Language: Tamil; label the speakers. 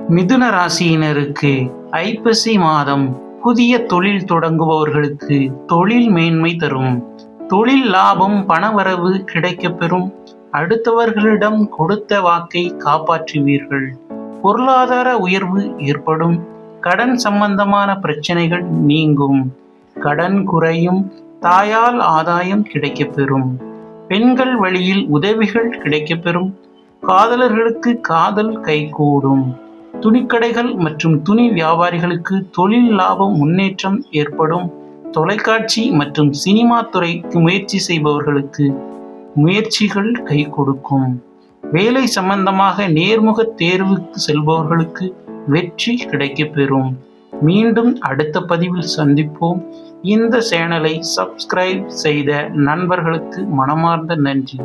Speaker 1: மிதுன ராசியினருக்கு ஐப்பசி மாதம் புதிய தொழில் தொடங்குபவர்களுக்கு தொழில் மேன்மை தரும். தொழில் லாபம், பணவரவு கிடைக்கப்பெறும். அடுத்தவர்களிடம் கொடுத்த வாக்கை காப்பாற்றுவீர்கள். பொருளாதார உயர்வு ஏற்படும். கடன் சம்பந்தமான பிரச்சனைகள் நீங்கும். கடன் குறையும். தாயால் ஆதாயம் கிடைக்கப்பெறும். பெண்கள் வழியில் உதவிகள் கிடைக்கப்பெறும். காதலர்களுக்கு காதல் கைகூடும். துணிக்கடைகள் மற்றும் துணி வியாபாரிகளுக்கு தொழில் லாபம், முன்னேற்றம் ஏற்படும். தொலைக்காட்சி மற்றும் சினிமா துறைக்கு முயற்சி செய்பவர்களுக்கு முயற்சிகள் கை கொடுக்கும். வேலை சம்பந்தமாக நேர்முக தேர்வுக்கு செல்பவர்களுக்கு வெற்றி கிடைக்கப்பெறும். மீண்டும் அடுத்த பதிவில் சந்திப்போம். இந்த சேனலை சப்ஸ்கிரைப் செய்த நண்பர்களுக்கு மனமார்ந்த நன்றி.